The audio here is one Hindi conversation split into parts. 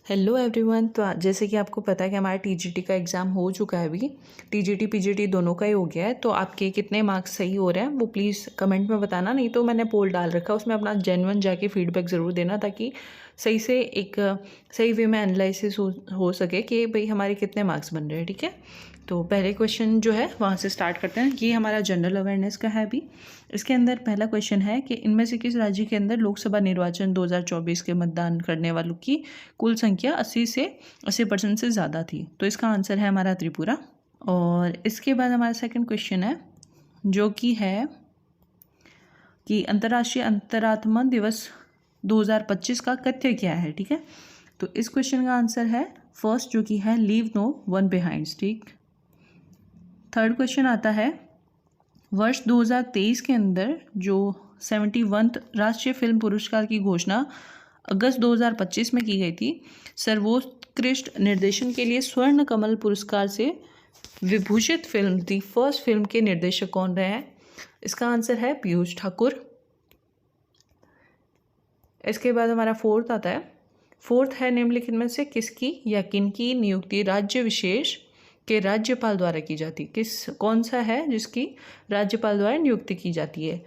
Hello everyone. तो जैसे कि आपको पता है कि हमारा टीजीटी का एग्ज़ाम हो चुका है अभी। टीजीटी पीजीटी दोनों का ही हो गया है। तो आपके कितने मार्क्स सही हो रहे हैं वो प्लीज़ कमेंट में बताना। नहीं तो मैंने पोल डाल रखा है, उसमें अपना जेन्युइन जाके फीडबैक ज़रूर देना, ताकि सही से एक सही वे में एनालिसिस हो सके कि भाई हमारे कितने मार्क्स बन रहे हैं। ठीक है, तो पहले क्वेश्चन जो है वहाँ से स्टार्ट करते हैं। ये हमारा जनरल अवेयरनेस का है अभी। इसके अंदर पहला क्वेश्चन है कि इनमें से किस राज्य के अंदर लोकसभा निर्वाचन 2024 के मतदान करने वालों की कुल संख्या 80% से ज़्यादा थी। तो इसका आंसर है हमारा त्रिपुरा। और इसके बाद हमारा सेकंड क्वेश्चन है जो कि है कि अंतर्राष्ट्रीय अंतरात्मा दिवस 2025 का कथ्य क्या है। ठीक है, तो इस क्वेश्चन का आंसर है फर्स्ट जो कि है लीव नो वन बिहाइंड। ठीक, थर्ड क्वेश्चन आता है वर्ष 2023 के अंदर जो 71वां राष्ट्रीय फिल्म पुरस्कार की घोषणा अगस्त 2025 में की गई थी, सर्वोत्कृष्ट निर्देशन के लिए स्वर्ण कमल पुरस्कार से विभूषित फिल्म दी फर्स्ट फिल्म के निर्देशक कौन रहे हैं। इसका आंसर है पीयूष ठाकुर। इसके बाद हमारा फोर्थ आता है। फोर्थ है निम्नलिखित में से किसकी या किनकी नियुक्ति राज्य विशेष के राज्यपाल द्वारा की जाती है। कौन सा है जिसकी राज्यपाल द्वारा नियुक्ति की जाती है।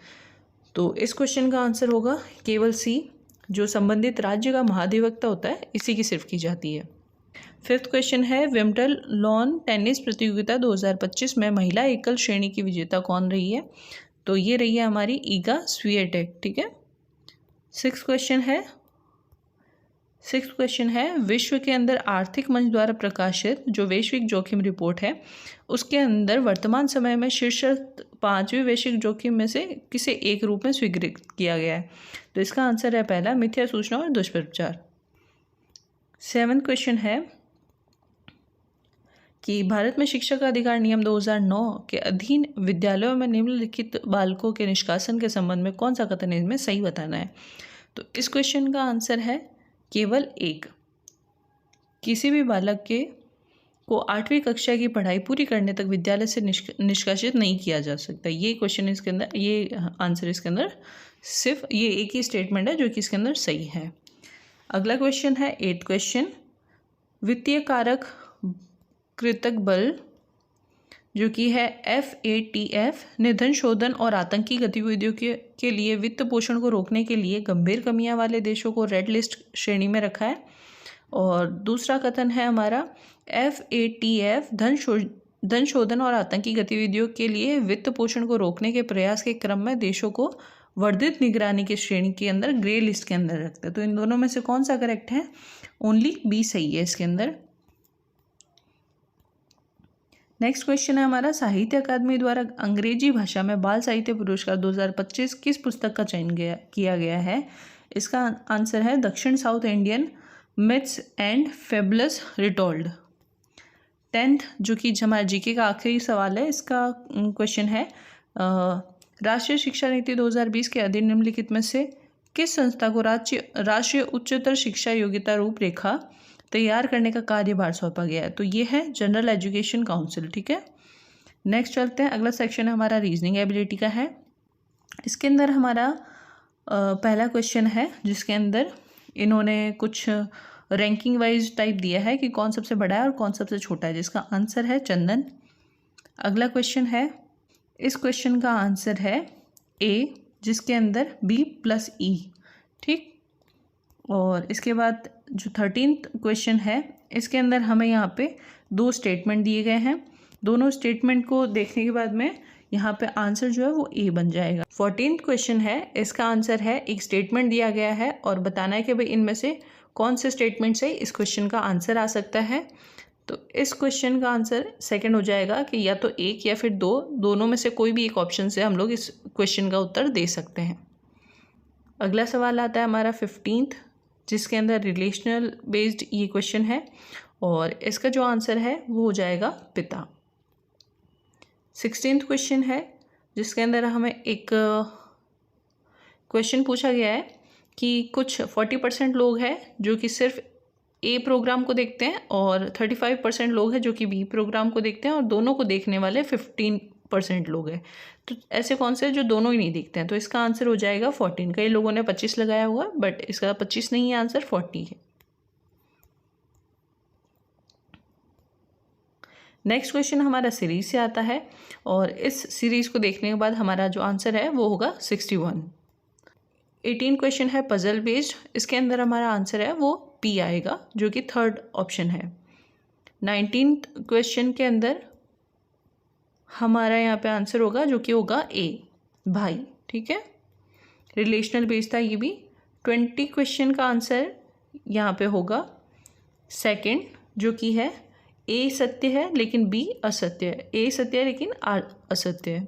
तो इस क्वेश्चन का आंसर होगा केवल सी, जो संबंधित राज्य का महाधिवक्ता होता है इसी की सिर्फ की जाती है। फिफ्थ क्वेश्चन है विम्बलडन लॉन टेनिस प्रतियोगिता 2025 में महिला एकल श्रेणी की विजेता कौन रही है। तो ये रही है हमारी ईगा स्विएटेक। ठीक है, सिक्स्थ क्वेश्चन है विश्व के अंदर आर्थिक मंच द्वारा प्रकाशित जो वैश्विक जोखिम रिपोर्ट है उसके अंदर वर्तमान समय में शीर्ष 5वीं वैश्विक जोखिम में से किसे एक रूप में स्वीकृत किया गया है। तो इसका आंसर है पहला, मिथ्या सूचना और दुष्प्रचार। सेवंथ क्वेश्चन है कि भारत में शिक्षा का अधिकार नियम 2009 के अधीन विद्यालयों में निम्नलिखित बालकों के निष्कासन के संबंध में कौन सा कथन इसमें सही बताना है। तो इस क्वेश्चन का आंसर है केवल एक, किसी भी बालक को 8वीं कक्षा की पढ़ाई पूरी करने तक विद्यालय से निष्कासित नहीं किया जा सकता। ये क्वेश्चन इसके अंदर, ये आंसर इसके अंदर सिर्फ ये एक ही स्टेटमेंट है जो कि इसके अंदर सही है। अगला क्वेश्चन है 8th क्वेश्चन, वित्तीय कारक कृतक बल जो कि है FATF ने धन शोधन और आतंकी गतिविधियों के लिए वित्त पोषण को रोकने के लिए गंभीर कमियां वाले देशों को रेड लिस्ट श्रेणी में रखा है। और दूसरा कथन है हमारा FATF धन शोधन और आतंकी गतिविधियों के लिए वित्त पोषण को रोकने के प्रयास के क्रम में देशों को वर्धित निगरानी की श्रेणी के अंदर ग्रे लिस्ट के अंदर रखता है। तो इन दोनों में से कौन सा करेक्ट है, ओनली बी सही है इसके अंदर। नेक्स्ट क्वेश्चन है हमारा साहित्य अकादमी द्वारा अंग्रेजी भाषा में बाल साहित्य पुरस्कार 2025 किस पुस्तक का चयन किया गया है। इसका आंसर है दक्षिण south Indian myths and fabulous retold. 10th जो कि हमारा जीके का आखिरी सवाल है, इसका क्वेश्चन है राष्ट्रीय शिक्षा नीति 2020 के अधीन निम्नलिखित में से किस संस्था को राष्ट्रीय उच्चतर शिक्षा योग्यता रूपरेखा तैयार करने का कार्यभार सौंपा गया है। तो ये है जनरल एजुकेशन काउंसिल। ठीक है, नेक्स्ट चलते हैं। अगला सेक्शन है हमारा रीजनिंग एबिलिटी का है। इसके अंदर हमारा पहला क्वेश्चन है जिसके अंदर इन्होंने कुछ रैंकिंग वाइज टाइप दिया है कि कौन सबसे बड़ा है और कौन सबसे छोटा है, जिसका आंसर है चंदन। अगला क्वेश्चन है, इस क्वेश्चन का आंसर है ए जिसके अंदर B+E। ठीक, और इसके बाद जो 13th क्वेश्चन है इसके अंदर हमें यहाँ पे 2 स्टेटमेंट दिए गए हैं। दोनों स्टेटमेंट को देखने के बाद में यहाँ पे आंसर जो है वो ए बन जाएगा। 14th क्वेश्चन है, इसका आंसर है एक स्टेटमेंट दिया गया है और बताना है कि भाई इनमें से कौन से स्टेटमेंट से इस क्वेश्चन का आंसर आ सकता है। तो इस क्वेश्चन का आंसर सेकंड हो जाएगा कि या तो एक या फिर दो, दोनों में से कोई भी एक ऑप्शन से हम लोग इस क्वेश्चन का उत्तर दे सकते हैं। अगला सवाल आता है हमारा 15th जिसके अंदर रिलेशनल बेस्ड ये क्वेश्चन है और इसका जो आंसर है वो हो जाएगा पिता। 16th क्वेश्चन है जिसके अंदर हमें एक क्वेश्चन पूछा गया है कि कुछ 40% लोग हैं जो कि सिर्फ ए प्रोग्राम को देखते हैं और 35% लोग हैं जो कि बी प्रोग्राम को देखते हैं और दोनों को देखने वाले 15% लोग हैं। तो ऐसे कौन से जो दोनों ही नहीं देखते हैं। तो इसका आंसर हो जाएगा 14। कई लोगों ने 25 लगाया हुआ बट इसका 25 नहीं है, आंसर 40 है। नेक्स्ट क्वेश्चन हमारा सीरीज से आता है और इस सीरीज को देखने के बाद हमारा जो आंसर है वो होगा 61। 18 क्वेश्चन है पजल बेस्ड, इसके अंदर हमारा आंसर है वो पी आएगा जो कि थर्ड ऑप्शन है। 19 क्वेश्चन के अंदर हमारा यहाँ पे आंसर होगा जो कि होगा ए, भाई। ठीक है, रिलेशनल बेस्ड था ये भी। 20 क्वेश्चन का आंसर यहाँ पे होगा सेकंड जो कि है ए सत्य है लेकिन बी असत्य है, ए सत्य है लेकिन असत्य है।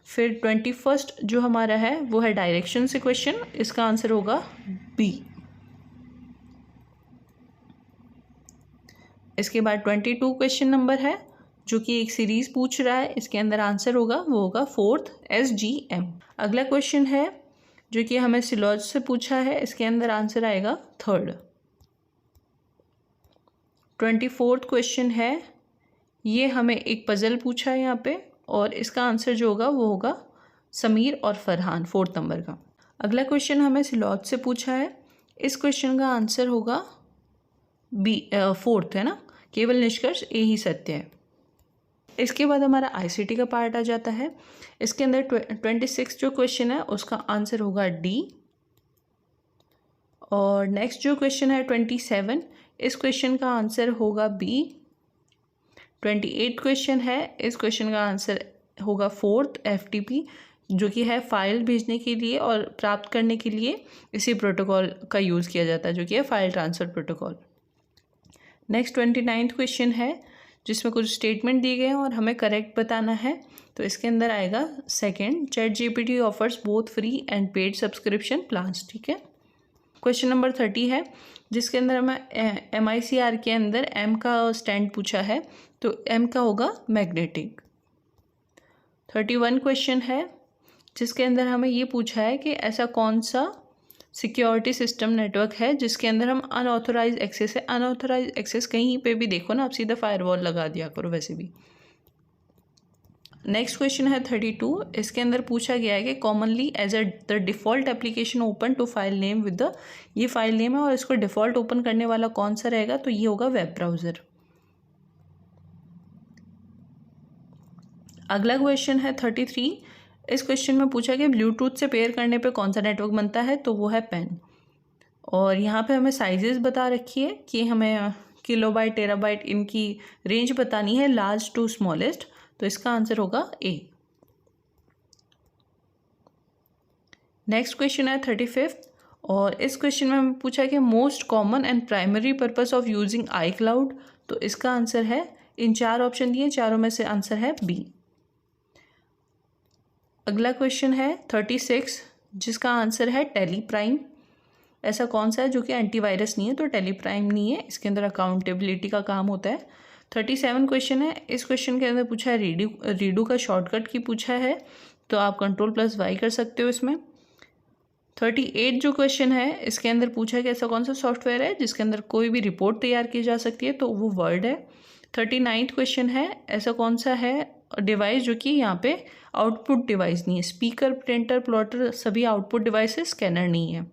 फिर 21 जो हमारा है वो है डायरेक्शन से क्वेश्चन, इसका आंसर होगा बी। इसके बाद 22 क्वेश्चन नंबर है जो कि एक सीरीज पूछ रहा है, इसके अंदर आंसर होगा वो होगा फोर्थ SGM। अगला क्वेश्चन है जो कि हमें सिलॉज से पूछा है, इसके अंदर आंसर आएगा थर्ड। 24 क्वेश्चन है, ये हमें एक पजल पूछा है यहाँ पे और इसका आंसर जो होगा वो होगा समीर और फरहान, 4th नंबर का। अगला क्वेश्चन हमें सिलॉज से पूछा है, इस क्वेश्चन का आंसर होगा बी, 4th है ना, केवल निष्कर्ष ए ही सत्य है। इसके बाद हमारा ICT का पार्ट आ जाता है, इसके अंदर 26 जो क्वेश्चन है उसका आंसर होगा डी। और नेक्स्ट जो क्वेश्चन है 27, इस क्वेश्चन का आंसर होगा बी। 28 क्वेश्चन है, इस क्वेश्चन का आंसर होगा 4th FTP जो कि है फाइल भेजने के लिए और प्राप्त करने के लिए इसी प्रोटोकॉल का यूज़ किया जाता है जो कि है file transfer protocol. Next 29th question है जिसमें कुछ स्टेटमेंट दिए गए हैं और हमें करेक्ट बताना है, तो इसके अंदर आएगा second, ChatGPT offers both free and paid subscription plans. ठीक है। क्वेश्चन नंबर 30 है जिसके अंदर हमें MICR के अंदर M का स्टैंड पूछा है, तो M का होगा मैग्नेटिक। 31 क्वेश्चन है जिसके अंदर हमें ये पूछा है कि ऐसा कौन सा सिक्योरिटी सिस्टम नेटवर्क है जिसके अंदर हम अनऑथोराइज एक्सेस है। अनऑथोराइज एक्सेस कहीं पे भी देखो ना, आप सीधा फायरवॉल लगा दिया करो वैसे भी। नेक्स्ट क्वेश्चन है 32, इसके अंदर पूछा गया है कि commonly as the default application open to file name with the, ये फाइल नेम है और इसको डिफ़ॉल्ट ओपन करने वाला कौन सा रहेगा, तो ये होगा वेब ब्राउज़र। अगला क्वेश्चन है 33, इस क्वेश्चन में पूछा कि ब्लूटूथ से पेयर करने पे कौन सा नेटवर्क बनता है, तो वो है पेन। और यहाँ पे हमें साइजेस बता रखी है कि हमें किलोबाइट टेराबाइट इनकी रेंज बतानी है, लार्ज टू स्मॉलेस्ट, तो इसका आंसर होगा ए। नेक्स्ट क्वेश्चन है 35 और इस क्वेश्चन में हमें पूछा कि most common and primary purpose of using iCloud, तो इसका आंसर है, इन 4 ऑप्शन दिए, चारों में से आंसर है बी। अगला क्वेश्चन है 36 जिसका आंसर है टेलीप्राइम। ऐसा कौन सा है जो कि एंटीवायरस नहीं है, तो टेलीप्राइम नहीं है, इसके अंदर अकाउंटेबिलिटी का काम होता है। 37 क्वेश्चन है, इस क्वेश्चन के अंदर पूछा है रीडू का शॉर्टकट की पूछा है, तो आप Ctrl+Y कर सकते हो इसमें। 38 जो क्वेश्चन है इसके अंदर पूछा है कि ऐसा कौन सा सॉफ्टवेयर है जिसके अंदर कोई भी रिपोर्ट तैयार की जा सकती है, तो वो वर्ड है। 39 क्वेश्चन है, ऐसा कौन सा है डिवाइस जो कि यहाँ पे आउटपुट डिवाइस नहीं है, स्पीकर प्रिंटर प्लॉटर सभी आउटपुट डिवाइस है, स्कैनर नहीं है।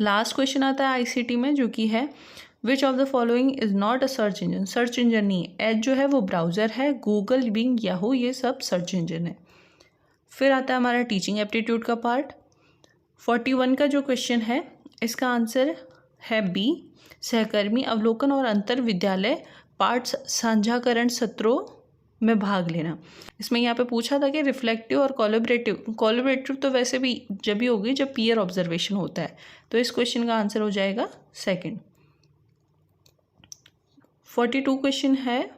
लास्ट क्वेश्चन आता है ICT में जो कि है विच of the following is not a search engine. Search engine नहीं है, एज जो है वो ब्राउज़र है, गूगल, बिंग, याहू ये सब सर्च इंजन है। फिर आता है हमारा टीचिंग एप्टीट्यूड का पार्ट। 41 का जो क्वेश्चन है इसका आंसर है बी, सहकर्मी अवलोकन और अंतर विद्यालय पाठ साझाकरण सत्रों में भाग लेना। इसमें यहाँ पे पूछा था कि रिफ्लेक्टिव और कोलैबोरेटिव तो वैसे भी जब भी होगी जब पीयर ऑब्जर्वेशन होता है, तो इस क्वेश्चन का आंसर हो जाएगा सेकंड। 42 क्वेश्चन है,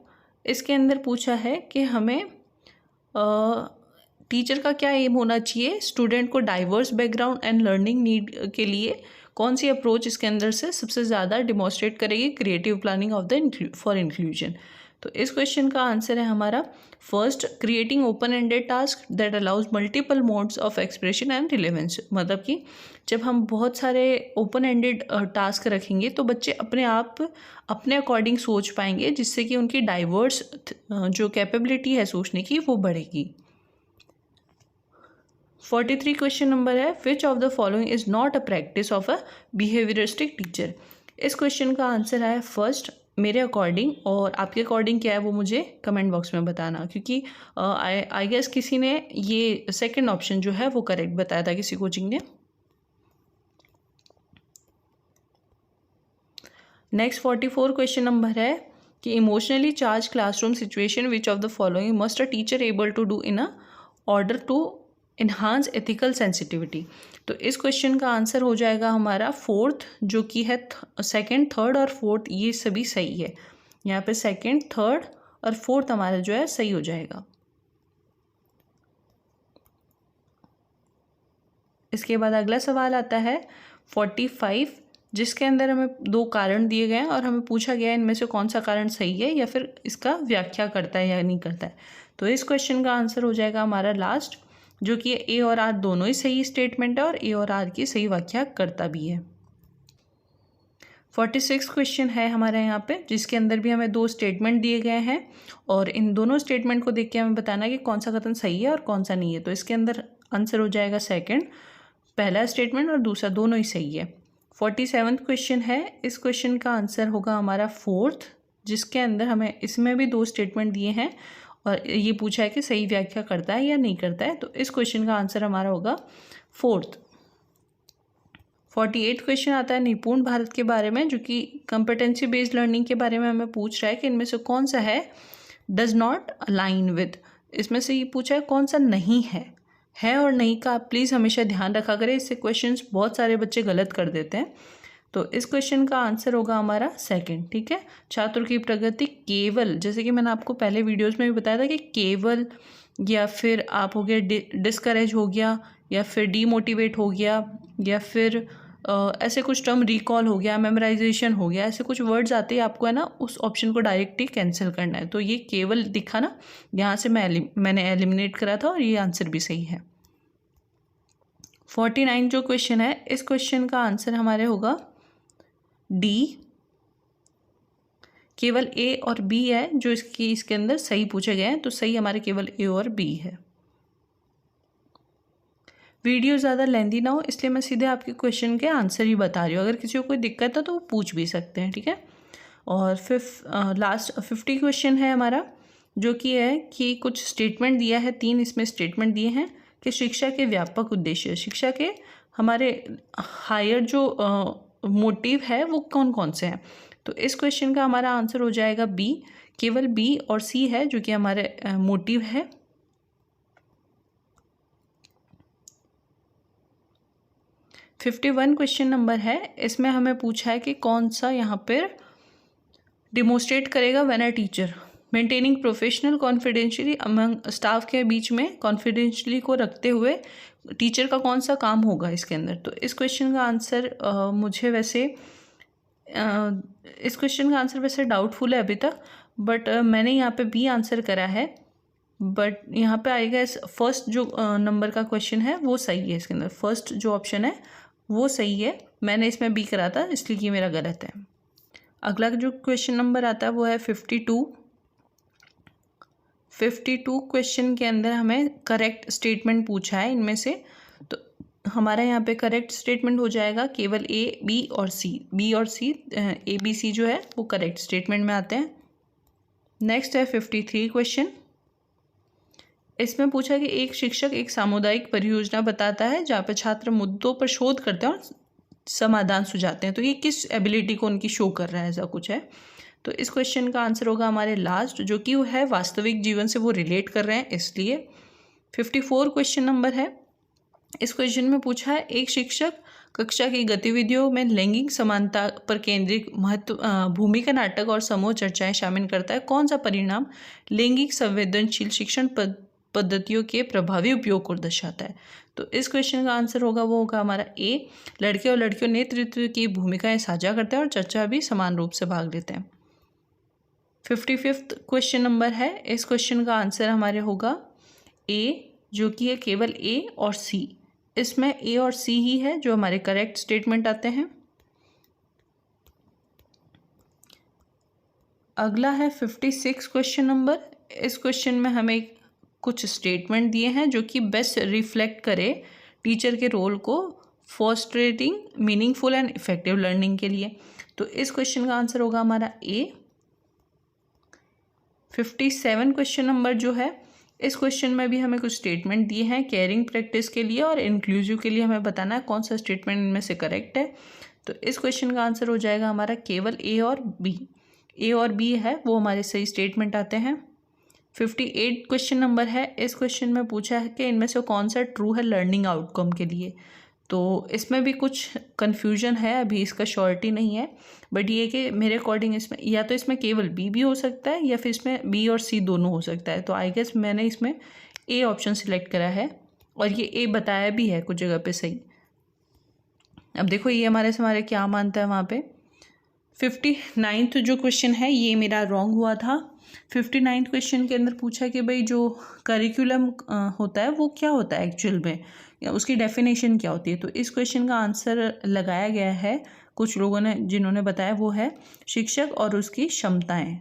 इसके अंदर पूछा है कि हमें टीचर का क्या एम होना चाहिए स्टूडेंट को diverse background and learning need के लिए, कौन सी अप्रोच इसके अंदर से सबसे ज़्यादा डिमॉन्स्ट्रेट करेगी creative planning of the for inclusion. तो इस क्वेश्चन का आंसर है हमारा first, creating open ended task that allows multiple modes of expression and relevance. मतलब कि जब हम बहुत सारे ओपन एंडेड टास्क रखेंगे तो बच्चे अपने आप अपने अकॉर्डिंग सोच पाएंगे, जिससे कि उनकी डाइवर्स जो कैपेबिलिटी है सोचने की वो बढ़ेगी। 43 क्वेश्चन नंबर है विच of the following is not a practice of a behaviouristic teacher. इस क्वेश्चन का आंसर है फर्स्ट, मेरे अकॉर्डिंग और आपके अकॉर्डिंग क्या है वो मुझे कमेंट बॉक्स में बताना, क्योंकि आई गेस किसी ने ये सेकंड ऑप्शन जो है वो करेक्ट बताया था किसी कोचिंग ने। नेक्स्ट 44 क्वेश्चन नंबर है कि emotionally charge classroom situation which of the following must a teacher able to do in a order to enhance ethical sensitivity. तो इस क्वेश्चन का आंसर हो जाएगा हमारा फोर्थ, जो कि है सेकंड, थर्ड और फोर्थ, ये सभी सही है। यहाँ पे सेकंड, थर्ड और फोर्थ हमारा जो है सही हो जाएगा। इसके बाद अगला सवाल आता है 45, जिसके अंदर हमें 2 कारण दिए गए हैं और हमें पूछा गया है इनमें से कौन सा कारण सही है या फिर इसका व्याख्या करता है या नहीं करता है। तो इस क्वेश्चन का आंसर हो जाएगा हमारा लास्ट, जो कि ए और आर दोनों ही सही स्टेटमेंट है और ए और आर की सही व्याख्या करता भी है। 46 क्वेश्चन है हमारे यहाँ पे, जिसके अंदर भी हमें 2 स्टेटमेंट दिए गए हैं और इन दोनों स्टेटमेंट को देख के हमें बताना है कि कौन सा कथन सही है और कौन सा नहीं है। तो इसके अंदर आंसर हो जाएगा सेकंड, पहला स्टेटमेंट और दूसरा दोनों ही सही है। 47 क्वेश्चन है, इस क्वेश्चन का आंसर होगा हमारा फोर्थ, जिसके अंदर हमें इसमें भी 2 स्टेटमेंट दिए हैं और ये पूछा है कि सही व्याख्या करता है या नहीं करता है। तो इस क्वेश्चन का आंसर हमारा होगा फोर्थ। 48 क्वेश्चन आता है निपुण भारत के बारे में, जो कि कंपेटेंसी बेस्ड लर्निंग के बारे में हमें पूछ रहा है कि इनमें से कौन सा है डज नॉट अलाइन विद। इसमें से ये पूछा है कौन सा नहीं है और नहीं का आप प्लीज़ हमेशा ध्यान रखा करें, इससे क्वेश्चंस बहुत सारे बच्चे गलत कर देते हैं। तो इस क्वेश्चन का आंसर होगा हमारा सेकंड। ठीक है, छात्रों की प्रगति केवल, जैसे कि मैंने आपको पहले वीडियोस में भी बताया था कि केवल या फिर आप हो गया डिस्करेज हो गया या फिर डीमोटिवेट हो गया या फिर ऐसे कुछ टर्म, रिकॉल हो गया, मेमोराइजेशन हो गया, ऐसे कुछ वर्ड्स आते हैं, आपको है ना उस ऑप्शन को डायरेक्ट ही कैंसिल करना है। तो ये केवल दिखा ना, यहाँ से मैंने एलिमिनेट करा था और ये आंसर भी सही है। 49 जो क्वेश्चन है, इस क्वेश्चन का आंसर हमारे होगा डी, केवल ए और बी है जो इसके अंदर सही पूछे गए हैं। तो सही हमारे केवल ए और बी है। वीडियो ज़्यादा लेंदी ना हो इसलिए मैं सीधे आपके क्वेश्चन के आंसर ही बता रही हूँ, अगर किसी को कोई दिक्कत है तो वो पूछ भी सकते हैं। ठीक है, और लास्ट 50 क्वेश्चन है हमारा, जो कि है कि कुछ स्टेटमेंट दिया है, 3 इसमें स्टेटमेंट दिए हैं कि शिक्षा के व्यापक उद्देश्य, शिक्षा के हमारे हायर जो मोटिव है वो कौन कौन से हैं। तो इस क्वेश्चन का हमारा आंसर हो जाएगा बी, केवल बी और सी है जो कि हमारे मोटिव है। है 51 क्वेश्चन नंबर है, इसमें हमें पूछा है कि कौन सा यहाँ पर डिमोस्ट्रेट करेगा when a teacher maintaining professional confidentiality among staff के बीच में कॉन्फिडेंशियली को रखते हुए टीचर का कौन सा काम होगा इसके अंदर। तो इस क्वेश्चन का आंसर मुझे वैसे इस क्वेश्चन का आंसर वैसे डाउटफुल है अभी तक, बट मैंने यहाँ पे बी आंसर करा है, बट यहाँ पे आएगा फर्स्ट जो नंबर का क्वेश्चन है वो सही है। इसके अंदर फर्स्ट जो ऑप्शन है वो सही है, मैंने इसमें बी करा था इसलिए कि मेरा गलत है। अगला जो क्वेश्चन नंबर आता है वो है 52 क्वेश्चन के अंदर हमें करेक्ट स्टेटमेंट पूछा है इनमें से। तो हमारा यहाँ पे करेक्ट स्टेटमेंट हो जाएगा केवल ए, बी और सी। बी और सी, ए बी सी जो है वो करेक्ट स्टेटमेंट में आते हैं। नेक्स्ट है 53 क्वेश्चन, इसमें पूछा कि एक शिक्षक एक सामुदायिक परियोजना बताता है जहाँ पे छात्र मुद्दों पर शोध करते हैं और समाधान सुझाते हैं। तो ये किस एबिलिटी को उनकी शो कर रहा है, ऐसा कुछ है। तो इस क्वेश्चन का आंसर होगा हमारे लास्ट, जो कि वो है वास्तविक जीवन से वो रिलेट कर रहे हैं इसलिए। 54 क्वेश्चन नंबर है, इस क्वेश्चन में पूछा है एक शिक्षक कक्षा की गतिविधियों में लैंगिक समानता पर केंद्रित भूमिका नाटक और समूह चर्चाएं शामिल करता है, कौन सा परिणाम लैंगिक संवेदनशील शिक्षण पद्धतियों के प्रभावी उपयोग को दर्शाता है। तो इस क्वेश्चन का आंसर होगा वो होगा हमारा ए, लड़के और लड़कियों नेतृत्व की भूमिकाएं साझा करते हैं और चर्चा भी समान रूप से भाग लेते हैं। 55 क्वेश्चन नंबर है, इस क्वेश्चन का आंसर हमारे होगा ए, जो कि है केवल ए और सी। इसमें ए और सी ही है जो हमारे करेक्ट स्टेटमेंट आते हैं। अगला है 56 क्वेश्चन नंबर, इस क्वेश्चन में हमें कुछ स्टेटमेंट दिए हैं जो कि बेस्ट रिफ्लेक्ट करे टीचर के रोल को फॉस्टरेटिंग मीनिंगफुल एंड इफेक्टिव लर्निंग के लिए। तो इस क्वेश्चन का आंसर होगा हमारा ए, 57 क्वेश्चन नंबर जो है, इस क्वेश्चन में भी हमें कुछ स्टेटमेंट दिए हैं केयरिंग प्रैक्टिस के लिए और इंक्लूसिव के लिए। हमें बताना है कौन सा स्टेटमेंट इनमें से करेक्ट है। तो इस क्वेश्चन का आंसर हो जाएगा हमारा केवल ए और बी। ए और बी है वो हमारे सही स्टेटमेंट आते हैं। 58 क्वेश्चन नंबर है, इस क्वेश्चन में पूछा है कि इनमें से कौन सा ट्रू है लर्निंग आउटकम के लिए। तो इसमें भी कुछ कन्फ्यूजन है, अभी इसका श्योरिटी नहीं है, बट ये कि मेरे अकॉर्डिंग इसमें या तो इसमें केवल बी भी हो सकता है या फिर इसमें बी और सी दोनों हो सकता है। तो आई गेस मैंने इसमें ए ऑप्शन सिलेक्ट करा है और ये ए बताया भी है कुछ जगह पे सही। अब देखो ये हमारे से हमारे क्या मानता है वहाँ पे। 59th जो क्वेश्चन है ये मेरा रॉन्ग हुआ था। 59th क्वेश्चन के अंदर पूछा कि भाई जो करिकुलम होता है वो क्या होता है एक्चुअल में, या उसकी डेफिनेशन क्या होती है। तो इस क्वेश्चन का आंसर लगाया गया है कुछ लोगों ने, जिन्होंने बताया वो है शिक्षक और उसकी क्षमताएं।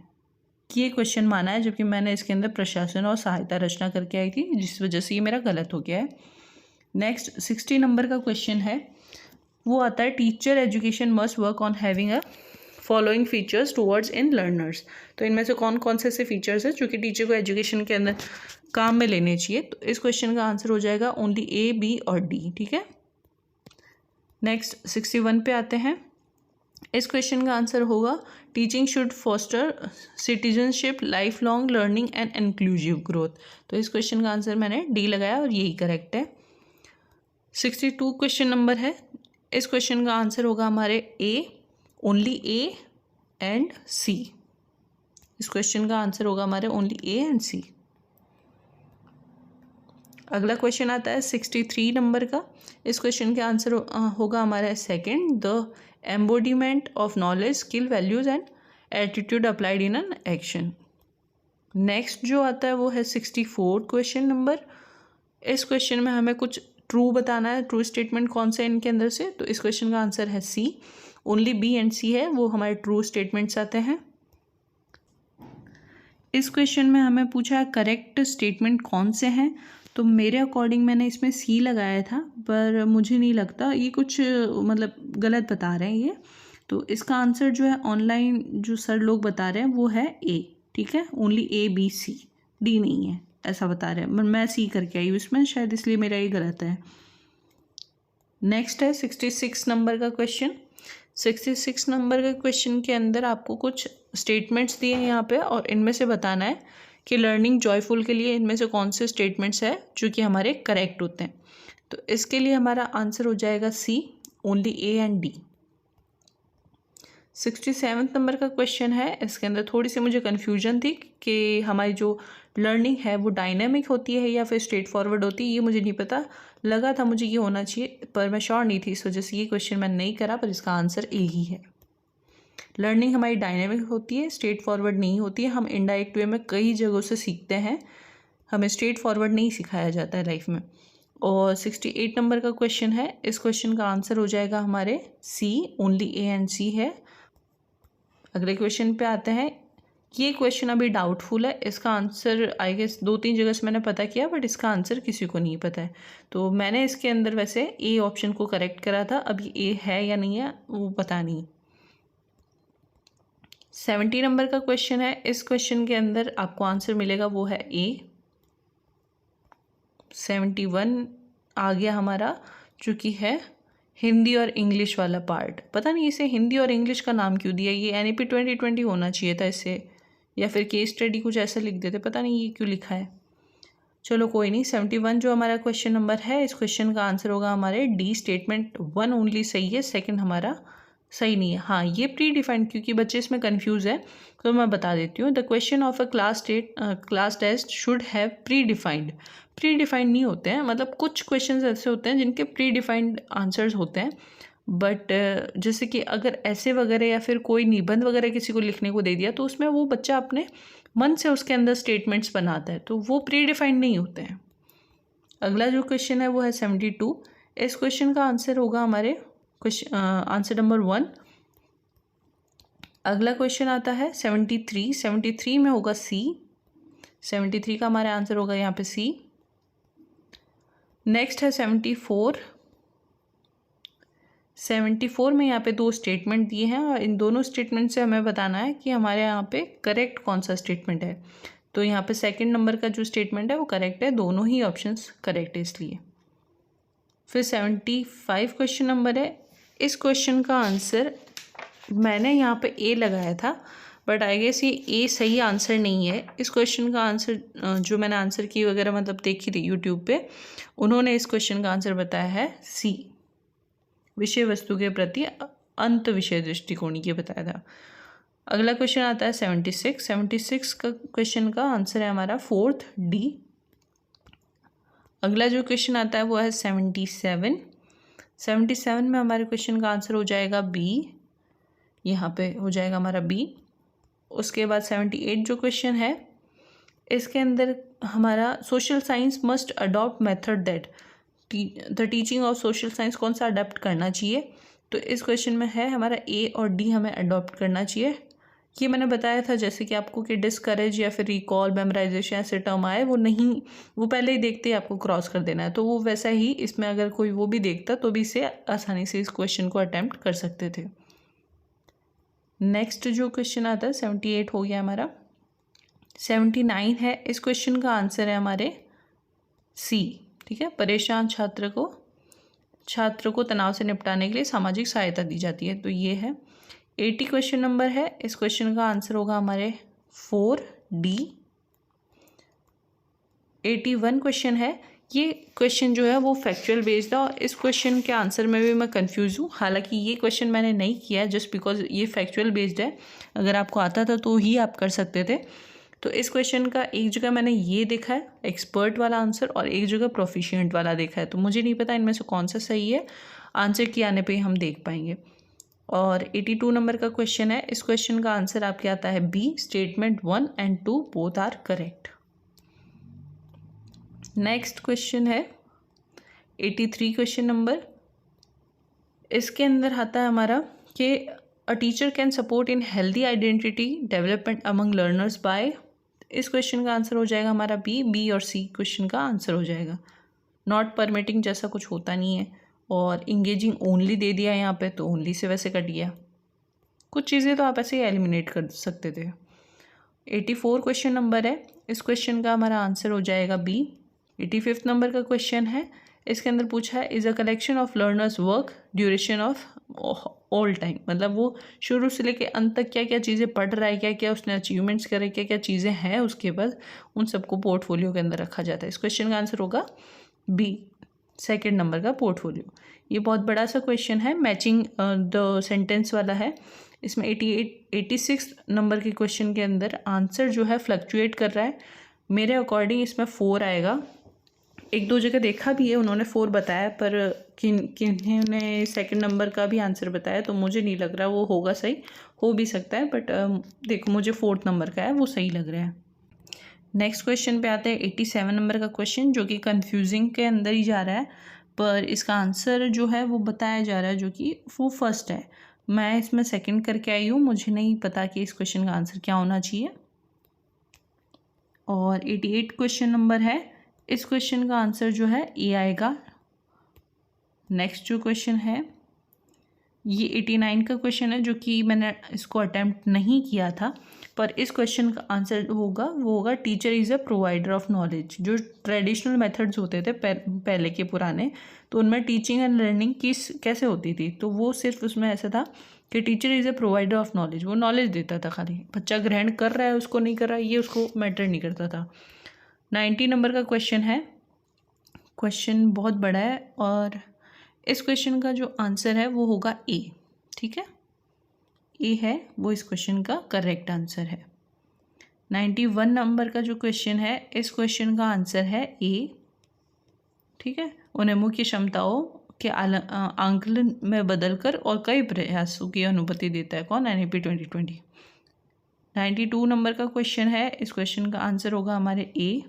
ये क्वेश्चन माना है, जबकि मैंने इसके अंदर प्रशासन और सहायता रचना करके आई थी, जिस वजह से ये मेरा गलत हो गया है। नेक्स्ट 60 नंबर का क्वेश्चन है, वो आता है teacher education must work on having a following features towards in learners. तो इनमें से कौन कौन से ऐसे फीचर्स हैं जो कि टीचर को एजुकेशन के अंदर काम में लेने चाहिए। तो इस क्वेश्चन का आंसर हो जाएगा ओनली ए, बी और डी। ठीक है, नेक्स्ट 61 पे आते हैं। इस क्वेश्चन का आंसर होगा teaching should foster citizenship, life long learning and inclusive growth. तो इस क्वेश्चन का आंसर मैंने डी लगाया और यही करेक्ट है। 62 क्वेश्चन नंबर है, इस क्वेश्चन का आंसर होगा हमारे ए, ओनली ए एंड सी। इस क्वेश्चन का आंसर होगा हमारे ओनली ए एंड सी। अगला क्वेश्चन आता है 63 नंबर का, इस क्वेश्चन का आंसर होगा हमारा second, the embodiment of knowledge, skill, values and attitude applied in an action. Next जो आता है वो है 64 क्वेश्चन नंबर। इस क्वेश्चन में हमें कुछ ट्रू बताना है, ट्रू स्टेटमेंट कौन सा है इनके अंदर से। तो इस क्वेश्चन का आंसर है सी, ओनली बी एंड सी है वो हमारे ट्रू स्टेटमेंट्स आते हैं। इस क्वेश्चन में हमें पूछा है करेक्ट स्टेटमेंट कौन से हैं। तो मेरे अकॉर्डिंग मैंने इसमें सी लगाया था, पर मुझे नहीं लगता, ये कुछ मतलब गलत बता रहे हैं ये। तो इसका आंसर जो है ऑनलाइन जो सर लोग बता रहे हैं वो है ए। ठीक है, ओनली ए, बी, सी, डी नहीं है ऐसा बता रहे हैं, मैं सी करके आई हूँ इसमें, शायद इसलिए मेरा ये गलत है। नेक्स्ट है 66 नंबर का क्वेश्चन। 66 नंबर के क्वेश्चन के अंदर आपको कुछ स्टेटमेंट्स दिए हैं यहाँ पे और इनमें से बताना है कि लर्निंग जॉयफुल के लिए इनमें से कौन से स्टेटमेंट्स है जो कि हमारे करेक्ट होते हैं। तो इसके लिए हमारा आंसर हो जाएगा C, only A and D. 67 number का क्वेश्चन है, इसके अंदर थोड़ी सी मुझे कन्फ्यूजन थी कि हमारी जो लर्निंग है वो डायनेमिक होती है या फिर स्ट्रेट फॉरवर्ड होती है, ये मुझे नहीं पता। लगा था मुझे ये होना चाहिए पर मैं श्योर नहीं थी, इस वजह से ये क्वेश्चन मैंने नहीं करा, पर इसका आंसर ए ही है। लर्निंग हमारी डायनेमिक होती है, स्ट्रेट फॉरवर्ड नहीं होती है। हम इनडायरेक्ट वे में कई जगहों से सीखते हैं, हमें स्ट्रेट फॉरवर्ड नहीं सिखाया जाता है लाइफ में। और 68 नंबर का क्वेश्चन है, इस क्वेश्चन का आंसर हो जाएगा हमारे सी, ओनली ए एंड सी है। अगले क्वेश्चन पे आते हैं। ये क्वेश्चन अभी डाउटफुल है, इसका आंसर आई गेस 2-3 जगह से मैंने पता किया, बट इसका आंसर किसी को नहीं पता है। तो मैंने इसके अंदर वैसे ए ऑप्शन को करेक्ट करा था, अभी ए है या नहीं है वो पता नहीं। 70 नंबर का क्वेश्चन है, इस क्वेश्चन के अंदर आपको आंसर मिलेगा वो है ए। 71 आ गया हमारा, जो कि है हिंदी और इंग्लिश वाला पार्ट। पता नहीं इसे हिंदी और इंग्लिश का नाम क्यों दिया, ये NEP 2020 होना चाहिए था इसे, या फिर केस स्टडी कुछ ऐसा लिख देते, पता नहीं ये क्यों लिखा है। चलो कोई नहीं। 71 जो हमारा क्वेश्चन नंबर है, इस क्वेश्चन का आंसर होगा हमारे डी, स्टेटमेंट 1 ओनली सही है, सेकंड हमारा सही नहीं है। हाँ, ये प्री डिफाइंड, क्योंकि बच्चे इसमें कंफ्यूज है तो मैं बता देती हूँ। The question of a class test should have predefined. Predefined नहीं होते हैं, मतलब कुछ क्वेश्चन ऐसे होते हैं जिनके प्री डिफाइंड आंसर्स होते हैं, बट जैसे कि अगर ऐसे वगैरह या फिर कोई निबंध वगैरह किसी को लिखने को दे दिया तो उसमें वो बच्चा अपने मन से उसके अंदर स्टेटमेंट्स बनाता है, तो वो प्री डिफाइंड नहीं होते हैं। अगला जो क्वेश्चन है वो है 72। इस क्वेश्चन का आंसर होगा हमारे आंसर नंबर 1। अगला क्वेश्चन आता है 73। 73 में होगा सी, 73 का हमारा आंसर होगा यहाँ पे सी। नेक्स्ट है 74। 74 में यहाँ पे 2 स्टेटमेंट दिए हैं और इन दोनों स्टेटमेंट से हमें बताना है कि हमारे यहाँ पे करेक्ट कौन सा स्टेटमेंट है। तो यहाँ पे सेकंड नंबर का जो स्टेटमेंट है वो करेक्ट है, दोनों ही ऑप्शंस करेक्ट है इसलिए। फिर 75 क्वेश्चन नंबर है। इस क्वेश्चन का आंसर मैंने यहाँ पे ए लगाया था, बट आई गेस ये ए सही आंसर नहीं है। इस क्वेश्चन का आंसर जो मैंने आंसर की वगैरह मतलब देखी थी यूट्यूब पे, उन्होंने इस क्वेश्चन का आंसर बताया है सी, विषय वस्तु के प्रति अंत विषय दृष्टिकोण ये बताया था। अगला क्वेश्चन आता है 76 का क्वेश्चन का आंसर है हमारा 4th डी। अगला जो क्वेश्चन आता है वो है 77 में हमारे क्वेश्चन का आंसर हो जाएगा बी, यहाँ पे हो जाएगा हमारा बी। उसके बाद 78 जो क्वेश्चन है इसके अंदर हमारा social science must adopt method that the teaching of social science कौन सा अडॉप्ट करना चाहिए। तो इस क्वेश्चन में है हमारा ए और डी हमें अडॉप्ट करना चाहिए। ये मैंने बताया था जैसे कि आपको कि डिस्करेज या फिर रिकॉल, मेमोराइजेशन ऐसे टर्म आए वो नहीं, वो पहले ही देखते ही आपको क्रॉस कर देना है। तो वो वैसा ही इसमें अगर कोई वो भी देखता तो भी इसे आसानी से इस क्वेश्चन को अटैम्प्ट कर सकते थे। नेक्स्ट जो क्वेश्चन आता है 78 हो गया हमारा। 79 है, इस क्वेश्चन का आंसर है हमारे सी, ठीक है। परेशान छात्र को तनाव से निपटाने के लिए सामाजिक सहायता दी जाती है, तो ये है। 80 क्वेश्चन नंबर है, इस क्वेश्चन का आंसर होगा हमारे 4D। 81 क्वेश्चन है, ये क्वेश्चन जो है वो फैक्चुअल बेस्ड है और इस क्वेश्चन के आंसर में भी मैं कंफ्यूज हूँ। हालांकि ये क्वेश्चन मैंने नहीं किया जस्ट बिकॉज ये फैक्चुअल बेस्ड है, अगर आपको आता था तो ही आप कर सकते थे। तो इस क्वेश्चन का एक जगह मैंने ये देखा है एक्सपर्ट वाला आंसर और एक जगह प्रोफिशिएंट वाला देखा है, तो मुझे नहीं पता इनमें से कौन सा सही है, आंसर की आने पे हम देख पाएंगे। और 82 नंबर का क्वेश्चन है, इस क्वेश्चन का आंसर आपके आता है B, statement 1 and 2 both are correct. Next question है 83 क्वेश्चन नंबर। इसके अंदर आता है हमारा कि a teacher can support in healthy identity development among learners by. इस क्वेश्चन का आंसर हो जाएगा हमारा बी और सी क्वेश्चन का आंसर हो जाएगा। नॉट परमिटिंग जैसा कुछ होता नहीं है और इंगेजिंग ओनली दे दिया यहाँ पे, तो ओनली से वैसे कट गया। कुछ चीज़ें तो आप ऐसे ही एलिमिनेट कर सकते थे। 84 क्वेश्चन नंबर है, इस क्वेश्चन का हमारा आंसर हो जाएगा बी। 85 नंबर का क्वेश्चन है, इसके अंदर पूछा है is a collection of learners work duration of all time, मतलब वो शुरू से लेके अंत तक क्या क्या चीज़ें पढ़ रहा है, क्या क्या उसने अचीवमेंट्स करे, क्या क्या चीज़ें हैं उसके पास, उन सबको पोर्टफोलियो के अंदर रखा जाता है। इस क्वेश्चन का आंसर होगा बी, सेकेंड नंबर का पोर्टफोलियो। ये बहुत बड़ा सा क्वेश्चन है, मैचिंग द सेंटेंस वाला है। इसमें 86 नंबर के क्वेश्चन के अंदर आंसर जो है फ्लक्चुएट कर रहा है। मेरे अकॉर्डिंग इसमें 4 आएगा। एक दो जगह देखा भी है उन्होंने 4 बताया, पर किन्होंने सेकंड नंबर का भी आंसर बताया, तो मुझे नहीं लग रहा वो होगा सही, हो भी सकता है, बट देखो मुझे 4th नंबर का है वो सही लग रहा है। नेक्स्ट क्वेश्चन पे आते हैं 87 नंबर का क्वेश्चन, जो कि कंफ्यूजिंग के अंदर ही जा रहा है, पर इसका आंसर जो है वो बताया जा रहा है जो कि वो फर्स्ट है। मैं इसमें सेकंड करके आई हूँ, मुझे नहीं पता कि इस क्वेश्चन का आंसर क्या होना चाहिए। और 88 क्वेश्चन नंबर है, इस क्वेश्चन का आंसर जो है ए आएगा। नेक्स्ट जो क्वेश्चन है ये 89 का क्वेश्चन है, जो कि मैंने इसको अटैम्प्ट नहीं किया था, पर इस क्वेश्चन का आंसर होगा वो होगा teacher is a provider of knowledge. जो ट्रेडिशनल मेथड्स होते थे पहले के पुराने, तो उनमें टीचिंग एंड लर्निंग कैसे होती थी, तो वो सिर्फ उसमें ऐसा था कि teacher is a provider of knowledge, वो नॉलेज देता था खाली, बच्चा ग्रहण कर रहा है उसको नहीं कर रहा है ये उसको मैटर नहीं करता था। 90 नंबर का क्वेश्चन है, क्वेश्चन बहुत बड़ा है और इस क्वेश्चन का जो आंसर है वो होगा ए, ठीक है, ए है वो इस क्वेश्चन का करेक्ट आंसर है। 91 नंबर का जो क्वेश्चन है, इस क्वेश्चन का आंसर है ए, ठीक है। उन्हें मुख्य क्षमताओं के आंकलन में बदलकर और कई प्रयासों की अनुमति देता है कौन, NEP 2020। 92 नंबर का क्वेश्चन है, इस क्वेश्चन का आंसर होगा हमारे ए।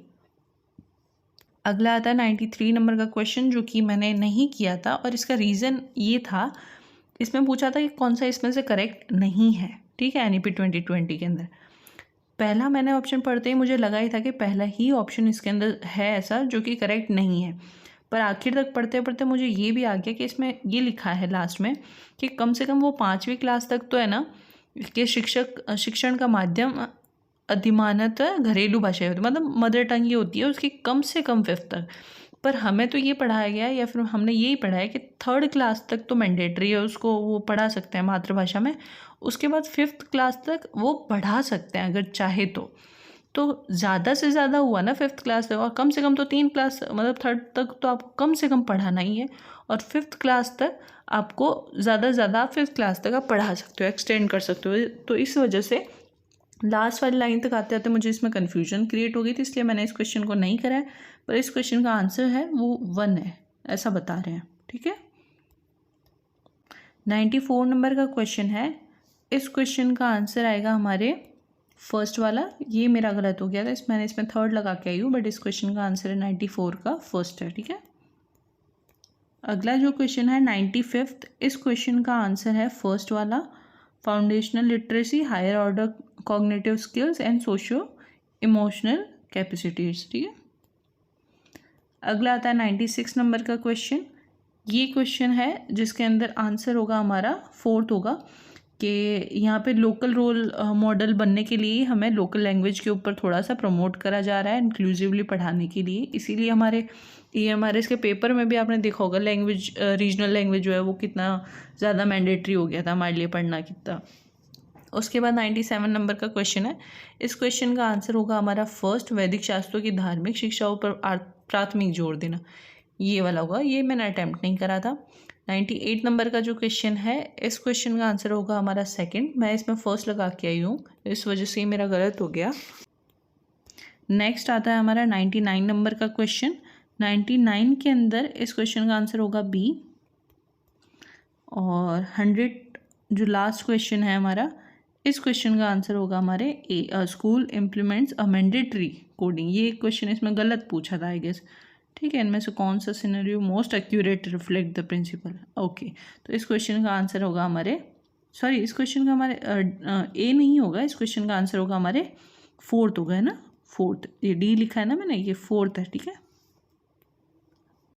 अगला आता है 93 नंबर का क्वेश्चन, जो कि मैंने नहीं किया था और इसका रीज़न ये था, इसमें पूछा था कि कौन सा इसमें से करेक्ट नहीं है, ठीक है, NEP 2020 के अंदर। पहला मैंने ऑप्शन पढ़ते ही मुझे लगा ही था कि पहला ही ऑप्शन इसके अंदर है ऐसा जो कि करेक्ट नहीं है, पर आखिर तक पढ़ते पढ़ते मुझे ये भी आ गया कि इसमें ये लिखा है लास्ट में कि कम से कम वो 5वीं क्लास तक तो है ना कि शिक्षण का माध्यम अधिमानतः घरेलू भाषा होती है, मतलब मदर टंग ही होती है उसकी, कम से कम 5th तक। पर हमें तो ये पढ़ाया गया है या फिर हमने यही पढ़ा है कि 3rd क्लास तक तो मैंडेटरी है, उसको वो पढ़ा सकते हैं मातृभाषा में। उसके बाद 5th क्लास तक वो पढ़ा सकते हैं अगर चाहे तो ज़्यादा से ज़्यादा हुआ ना 5th क्लास तक, और कम से कम तो 3 क्लास मतलब 3rd तक तो आपको कम से कम पढ़ाना ही है, और 5th क्लास तक आपको ज़्यादा से ज़्यादा 5th क्लास तक आप पढ़ा सकते हो, एक्सटेंड कर सकते हो। तो इस वजह से लास्ट वाली लाइन तक आते आते मुझे इसमें कन्फ्यूजन क्रिएट हो गई थी, इसलिए मैंने इस क्वेश्चन को नहीं करा है। पर इस क्वेश्चन का आंसर है वो 1 है, ऐसा बता रहे हैं। ठीक है, 94 नंबर का क्वेश्चन है। इस क्वेश्चन का आंसर आएगा हमारे फर्स्ट वाला, ये मेरा गलत हो गया था, मैंने इसमें 3rd लगा के आई हूँ, बट इस क्वेश्चन का आंसर है 94 का फर्स्ट है। ठीक है, अगला जो क्वेश्चन है 95th, इस क्वेश्चन का आंसर है फर्स्ट वाला, foundational literacy, higher order cognitive skills and socio emotional capacities. ठीक है, अगला आता है 96 नंबर का क्वेश्चन। ये क्वेश्चन है जिसके अंदर आंसर होगा हमारा 4th होगा कि यहाँ पे लोकल रोल मॉडल बनने के लिए हमें लोकल लैंग्वेज के ऊपर थोड़ा सा प्रमोट करा जा रहा है इंक्लूसिवली पढ़ाने के लिए। इसीलिए हमारे EMRS के पेपर में भी आपने देखा होगा लैंग्वेज, रीजनल लैंग्वेज जो है वो कितना ज़्यादा मैंडेटरी हो गया था हमारे लिए पढ़ना कितना। उसके बाद 97 नंबर का क्वेश्चन है। इस क्वेश्चन का आंसर होगा हमारा फर्स्ट, वैदिक शास्त्रों की धार्मिक शिक्षाओं पर प्राथमिक जोर देना, ये वाला होगा, ये मैंने अटैम्प्ट नहीं करा था। 98 नंबर का जो क्वेश्चन है, इस क्वेश्चन का आंसर होगा हमारा सेकंड, मैं इसमें फर्स्ट लगा के आई हूँ, इस वजह से मेरा गलत हो गया। नेक्स्ट आता है हमारा 99 नंबर का क्वेश्चन। 99 के अंदर इस क्वेश्चन का आंसर होगा बी, और 100 जो लास्ट क्वेश्चन है हमारा, इस क्वेश्चन का आंसर होगा हमारे A, school implements a mandatory coding. ये क्वेश्चन इसमें गलत पूछा था आई गेस। ठीक है, इनमें से कौन सा scenario most accurate reflect the principle. Okay, तो इस क्वेश्चन का आंसर होगा हमारे, सॉरी इस क्वेश्चन का हमारे ए नहीं होगा, इस क्वेश्चन का आंसर होगा हमारे 4th होगा, है ना, 4th, ये डी लिखा है ना मैंने, ये 4th है। ठीक है,